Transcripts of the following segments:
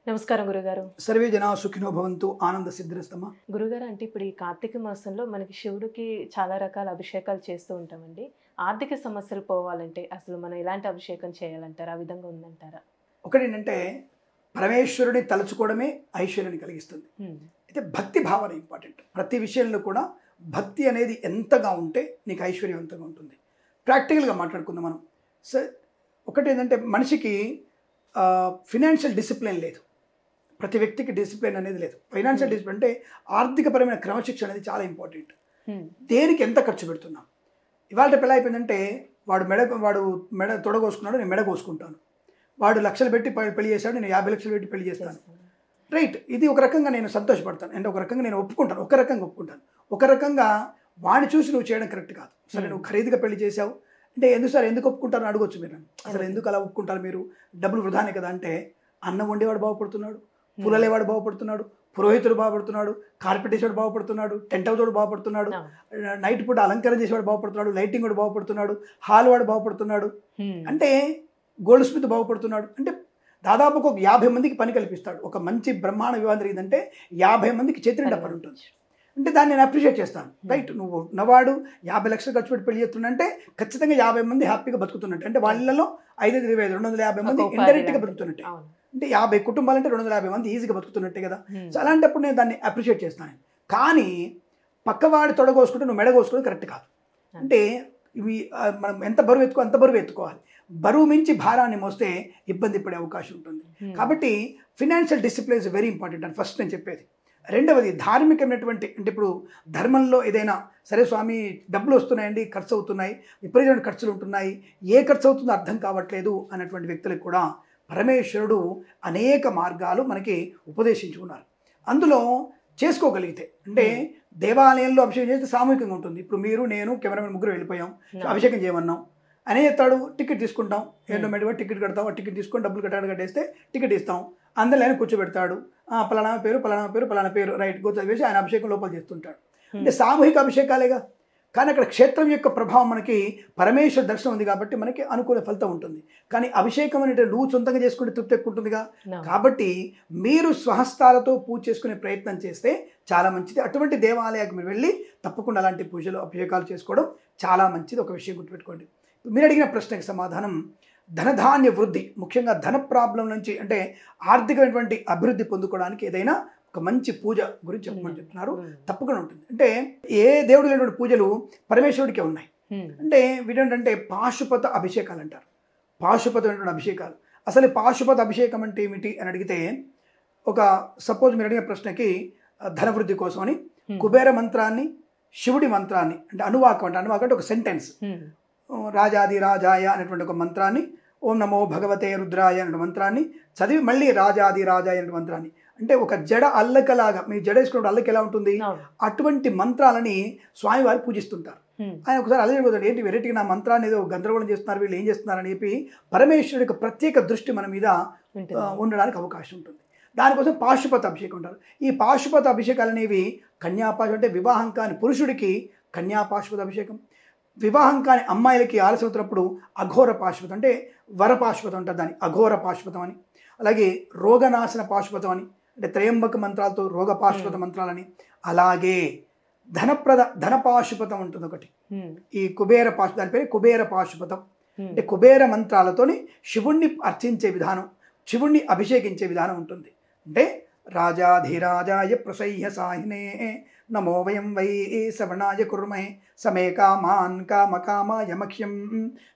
నమస్కారం గురుగారు. సర్వే జనా సుఖినో భవంతు ఆనంద సిద్ధిరస్తమా. గురుగారు అంటే ఇప్పుడు ఈ కార్తీక మాసంలో మనకి శివుడికి చాలా రకాల అభిషేకాలు చేస్తూ ఉంటామండి. ఆర్థిక సమస్యలు పోవాలంటే అసలు మనం ఎలాంటి అభిషేకం చేయాలంటారా? ఆ విధంగా ఉందంటారా? ఒకటేంటంటే పరమేశ్వరుని తలుచుకోవడమే ఐశ్వర్యాన్ని కలిగిస్తుంది. హ్మ్. అయితే భక్తి భావన ఇంపార్టెంట్. ప్రతి విషయంలో కూడా భక్తి అనేది ఎంతగా ఉంటే నీకు ఐశ్వర్యవంతంగా ఉంటుంది. ప్రాక్టికల్గా మాట్లాడుకుందాం మనం. సో ఒకటేంటంటే మనిషికి ఫినాన్షియల్ డిసిప్లిన్ లేదు. ప్రతి వ్యక్తికి డిసిప్లిన్ అనేది లేదు. ఫైనాన్షియల్ డిసిప్లిన్ అంటే ఆర్థికపరమైన క్రమశిక్షణ అనేది చాలా ఇంపార్టెంట్. దేనికి ఎంత ఖర్చు పెడుతున్నాం. ఇవాళ రేపు ఎలా అయిపోయిందంటే వాడు మెడ తొడగోసుకున్నాడు, నేను మెడ కోసుకుంటాను. వాడు లక్షలు పెట్టి పెళ్లి చేశాడు, నేను 50 లక్షలు పెట్టి పెళ్లి చేస్తాను. రైట్, ఇది ఒక రకంగా నేను సంతోషపడతాను. అంటే ఒక రకంగా నేను ఒప్పుకుంటాను, ఒక రకంగా ఒప్పుకుంటాను. ఒక రకంగా వాడిని చూసి నువ్వు చేయడం కరెక్ట్ కాదు. సరే నువ్వు ఖరీదుగా పెళ్లి చేసావు అంటే ఎందుకు ఒప్పుకుంటారని అడగొచ్చు మీరు. అసలు ఎందుకు అలా ఒప్పుకుంటారు మీరు, డబ్బులు వృధానే కదా అంటే అన్నం వండేవాడు బాగుపడుతున్నాడు, పూలలేవాడు బాగుపడుతున్నాడు, పురోహితుడు బాగుపడుతున్నాడు, కార్పెట్ వేసేవాడు బాగుపడుతున్నాడు, టెంట్ హౌస్ వాడు బాగుపడుతున్నాడు, నైట్ పూట అలంకరణ చేసేవాడు బాగుపడుతున్నాడు, లైటింగ్ వాడు బాగుపడుతున్నాడు, హాల్ వాడు బాగుపడుతున్నాడు, అంటే గోల్డ్ స్మిత్ బాగుపడుతున్నాడు. అంటే దాదాపు ఒక 50 మందికి పని కల్పిస్తాడు. ఒక మంచి బ్రహ్మాండ వివాహం జరిగిందంటే 50 మందికి చేతినిండా పని ఉంటుంది. అంటే దాన్ని నేను అప్రిషియేట్ చేస్తాను. రైట్, నువ్వు ఉన్నవాడు 50 లక్షలు ఖర్చు పెట్టి పెళ్లి చేస్తున్నంటే ఖచ్చితంగా 50 మంది హ్యాపీగా బతుకుతున్నట్టు. అంటే వాళ్ళలో 5, 25, 250 మంది ఇండైరెక్ట్గా బతుకుతున్నట్టే. అంటే 50 కుటుంబాలు అంటే 250 మంది ఈజీగా బతుకుతున్నట్టే కదా. సో అలాంటప్పుడు నేను దాన్ని అప్రిషియేట్ చేస్తాను. కానీ పక్కవాడి తొడగోసుకుంటే నువ్వు మెడ కోసుకోవడం కరెక్ట్ కాదు. అంటే ఇవి మనం ఎంత బరువు అంత బరువు ఎత్తుకోవాలి. బరువు మించి భారాన్ని మోస్తే ఇబ్బంది పడే అవకాశం ఉంటుంది. కాబట్టి financial discipline is very important అని ఫస్ట్ నేను చెప్పేది. రెండవది ధార్మికమైనటువంటి, అంటే ఇప్పుడు ధర్మంలో ఏదైనా సరే స్వామి డబ్బులు వస్తున్నాయండి, ఖర్చు అవుతున్నాయి, విపరీతమైన ఖర్చులు ఉంటున్నాయి, ఏ ఖర్చు అవుతుందో అర్థం కావట్లేదు అన్నటువంటి వ్యక్తులకు కూడా పరమేశ్వరుడు అనేక మార్గాలు మనకి ఉపదేశించుకున్నారు. అందులో చేసుకోగలిగితే అంటే దేవాలయంలో అభిషేకం చేస్తే సామూహికంగా ఉంటుంది. ఇప్పుడు మీరు నేను కెమెరామెన్ ముగ్గురు వెళ్ళిపోయాం, అభిషేకం చేయమన్నాం అనే చెప్తాడు, టికెట్ తీసుకుంటాం, ఏంటో టికెట్ కడతాం, ఆ టికెట్ తీసుకొని డబ్బులు కట్టేస్తే టికెట్ ఇస్తాం, అందరిలో ఆయన కూర్చోబెడతాడు, పలానా పేరు రైట్ గోత వేసి ఆయన అభిషేకం లోపల చేస్తుంటాడు. అంటే సామూహిక అభిషేకాలేగా. కానీ అక్కడ క్షేత్రం యొక్క ప్రభావం మనకి పరమేశ్వర దర్శనం ఉంది కాబట్టి మనకి అనుకూల ఫలితం ఉంటుంది. కానీ అభిషేకం అనేది నువ్వు సొంతంగా చేసుకుంటే తృప్తి ఎక్కువ ఉంటుందిగా. కాబట్టి మీరు స్వహస్తాలతో పూజ చేసుకునే ప్రయత్నం చేస్తే చాలా మంచిది. అటువంటి దేవాలయానికి మీరు వెళ్ళి తప్పకుండా అలాంటి పూజలు అభిషేకాలు చేసుకోవడం చాలా మంచిది. ఒక విషయం గుర్తుపెట్టుకోండి. మీరు అడిగిన ప్రశ్నకి సమాధానం ధనధాన్య వృద్ధి, ముఖ్యంగా ధన ప్రాబ్లం నుంచి అంటే ఆర్థికమైనటువంటి అభివృద్ధి పొందుకోవడానికి ఏదైనా ఒక మంచి పూజ గురించి చెప్పమని చెప్తున్నారు. తప్పకుండా ఉంటుంది. అంటే ఏ దేవుడు లేనటువంటి పూజలు పరమేశ్వరుడికే ఉన్నాయి. అంటే వీటంటే పాశుపత అభిషేకాలు అంటారు. పాశుపతమైనటువంటి అభిషేకాలు. అసలు పాశుపత అభిషేకం అంటే ఏమిటి అని అడిగితే, ఒక సపోజ్ మీరు అడిగిన ప్రశ్నకి ధనవృద్ధి కోసం అని కుబేర మంత్రాన్ని, శివుడి మంత్రాన్ని, అంటే అనువాకం అంటే ఒక సెంటెన్స్, రాజాది రాజాయ అనేటువంటి ఒక మంత్రాన్ని, ఓం నమో భగవతే రుద్రాయ అనే మంత్రాన్ని చదివి మళ్ళీ రాజాది రాజాయ అనే మంత్రాన్ని, అంటే ఒక జడ అల్లకలాగా, మీ జడ వేసుకున్న అల్లకి ఎలా ఉంటుంది అటువంటి మంత్రాలని స్వామివారు పూజిస్తుంటారు. ఆయన ఒకసారి అల్లకపోతాడు, ఏంటి వెరైటీగా నా మంత్రాన్ని ఏదో గందరగోళం చేస్తున్నారు, వీళ్ళు ఏం చేస్తున్నారు అని చెప్పి పరమేశ్వరుడి యొక్క ప్రత్యేక దృష్టి మన మీద ఉండడానికి అవకాశం ఉంటుంది. దానికోసం పాశుపత అభిషేకం ఉంటారు. ఈ పాశుపత అభిషేకాలు అనేవి కన్యాపాశం, అంటే వివాహం కాని పురుషుడికి కన్యాపాశుపత అభిషేకం, వివాహం కాని అమ్మాయిలకి ఆలస్యం అవుతున్నప్పుడు అఘోర పాశుపతం, అంటే వరపాశుపతం అంటారు దాన్ని, అఘోర పాశుపతం అని. అలాగే రోగనాశన పాశుపతం అని, అంటే త్రయంబక మంత్రాలతో రోగ పాశుపత మంత్రాలని. అలాగే ధనపాశుపతం ఉంటుంది ఒకటి, ఈ కుబేర పాశు, దాని పేరు కుబేర పాశుపతం. అంటే కుబేర మంత్రాలతోని శివుణ్ణి అర్చించే విధానం, శివుణ్ణి అభిషేకించే విధానం ఉంటుంది. అంటే రాజాధిరాజాయ ప్రసహ్య సాహినే నమో వయం వై శ్రవణాయ కుర్మహే సమే కామాన్ కామకామాయ మఖ్యం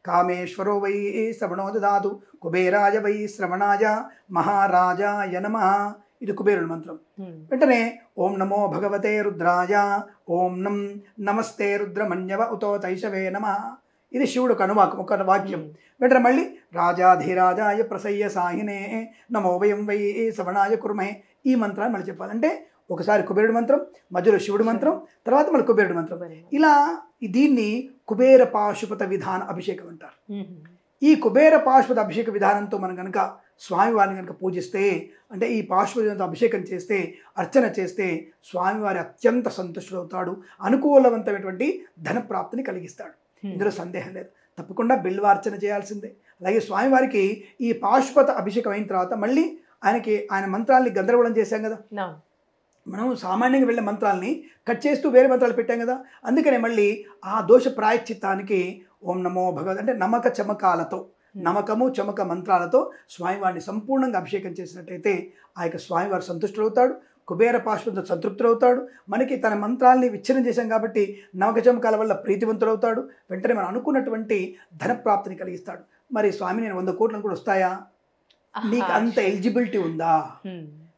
కామేశ్వరో వై శ్రవణో దదాతు కుబేరాయ వై శ్రవణాయ మహారాజాయ నమః. ఇది కుబేరుని మంత్రం. వెంటనే ఓం నమో భగవతే రుద్రాయ, ఓం నమస్తే రుద్రమన్యవ ఉతో తైషవే నమః. ఇది శివుడు ఒక అనువాకం, ఒక వాక్యం. వెంటనే మళ్ళీ రాజాధిరాజాయ ప్రసయ్య సాహినే నమో వయం వై శ్రవణాయ కుర్మహే. ఈ మంత్రాన్ని మళ్ళీ చెప్పాలంటే ఒకసారి కుబేరుడి మంత్రం, మధ్యలో శివుడి మంత్రం, తర్వాత మళ్ళీ కుబేరుడి మంత్రం. ఇలా దీన్ని కుబేర పాశుపత విధాన అభిషేకం అంటారు. ఈ కుబేర పాశుపత అభిషేక విధానంతో మనం కనుక స్వామివారిని కనుక పూజిస్తే, అంటే ఈ పాశుపత అభిషేకం చేస్తే, అర్చన చేస్తే స్వామివారి అత్యంత సంతుష్టుడవుతాడు, అనుకూలవంతమైనటువంటి ధన ప్రాప్తిని కలిగిస్తాడు. ఇందులో సందేహం లేదు. తప్పకుండా బిల్వార్చన చేయాల్సిందే. అలాగే స్వామివారికి ఈ పాశుపత అభిషేకం అయిన తర్వాత మళ్ళీ ఆయన మంత్రాల్ని గందరగోళం చేశాం కదా. అవును. మనం సామాన్యంగా వెళ్ళే మంత్రాలని కట్ చేస్తూ వేరే మంత్రాలు పెట్టాం కదా. అందుకనే మళ్ళీ ఆ దోష ప్రాయశ్చిత్తానికి ఓం నమో భగవత్ అంటే నమక చమకాలతో, నమకము చమక మంత్రాలతో స్వామివారిని సంపూర్ణంగా అభిషేకం చేసినట్టయితే ఆ యొక్క స్వామివారు సంతుష్టుడవుతాడు, కుబేర పాశుపతితో సంతృప్తుడవుతాడు. మనకి తన మంత్రాల్ని విచ్ఛిన్నం చేశాం కాబట్టి నమక చమకాల వల్ల ప్రీతివంతుడవుతాడు. వెంటనే మనం అనుకున్నటువంటి ధనప్రాప్తిని కలిగిస్తాడు. మరి స్వామి నేను 100 కోట్లు కూడా వస్తాయా? నీకు అంత ఎలిజిబిలిటీ ఉందా?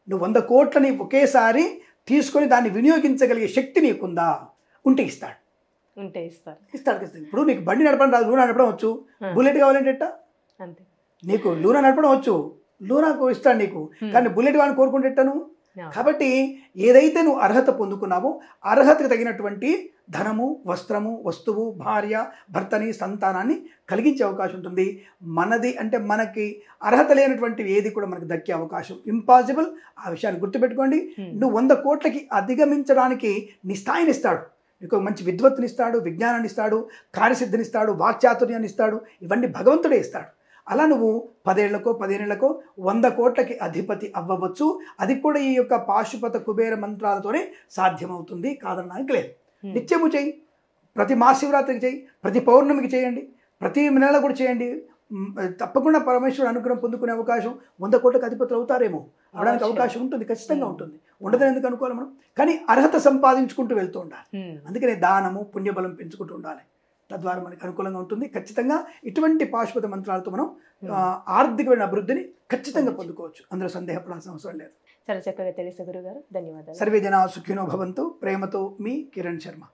నువ్వు 100 కోట్లని ఒకేసారి తీసుకొని దాన్ని వినియోగించగలిగే శక్తి నీకుందా? ఉంటే ఇస్తాడు. ఇస్తాడు. ఇప్పుడు నీకు బండి నడపడం రాదు, లూనా నడపడం వచ్చు. బుల్లెట్ కావాలంటే ఎట్టా? అంతే. నీకు లూనా నడపడం వచ్చు, లూనాకు ఇస్తాడు నీకు. కానీ బుల్లెట్ కావాలని కోరుకుంటే ఎట్టాను? కాబట్టి ఏదైతే నువ్వు అర్హత పొందుకున్నావో అర్హతకు తగినటువంటి ధనము, వస్త్రము, వస్తువు, భార్య, భర్తని, సంతానాన్ని కలిగించే అవకాశం ఉంటుంది. మనది అంటే మనకి అర్హత లేనటువంటి ఏది కూడా మనకు దక్కే అవకాశం ఇంపాసిబుల్. ఆ విషయాన్ని గుర్తుపెట్టుకోండి. నువ్వు 100 కోట్లకి అధిగమించడానికి నీ స్థాయిని ఇస్తాడు. నీకు మంచి విద్వత్తుని ఇస్తాడు, విజ్ఞానాన్ని ఇస్తాడు, కార్యసిద్ధిని ఇస్తాడు, వాక్చాతుర్యాన్ని ఇస్తాడు. ఇవన్నీ భగవంతుడే ఇస్తాడు. అలా నువ్వు 10 ఏళ్లకో 15 ఏళ్లకో 100 కోట్లకి అధిపతి అవ్వవచ్చు. అది కూడా ఈ యొక్క పాశుపత కుబేర మంత్రాలతోనే సాధ్యమవుతుంది, కాదనడానికి లేదు. నిత్యము చేయి, ప్రతి మహాశివరాత్రికి చేయి, ప్రతి పౌర్ణమికి చేయండి, ప్రతి నెల కూడా చేయండి. తప్పకుండా పరమేశ్వరుడు అనుగ్రహం పొందుకునే అవకాశం 100 కోట్లకు అధిపతులు అవుతారేమో, అవడానికి అవకాశం ఉంటుంది, ఖచ్చితంగా ఉంటుంది. ఉండదని ఎందుకు అనుకోవాలి మనం? కానీ అర్హత సంపాదించుకుంటూ వెళ్తూ ఉండాలి. అందుకనే దానము, పుణ్యబలం పెంచుకుంటూ ఉండాలి. తద్వారా మనకు అనుకూలంగా ఉంటుంది. ఖచ్చితంగా ఇటువంటి పాశుపత మంత్రాలతో మనం ఆర్థికమైన అభివృద్ధిని ఖచ్చితంగా పొందుకోవచ్చు. అందులో సందేహపడాల్సిన అవసరం లేదు. చాలా చక్కగా తెలిసే గురుగారు, ధన్యవాదాలు. సర్వే జనా సుఖినో భవంతు. ప్రేమతో మీ కిరణ్ శర్మ.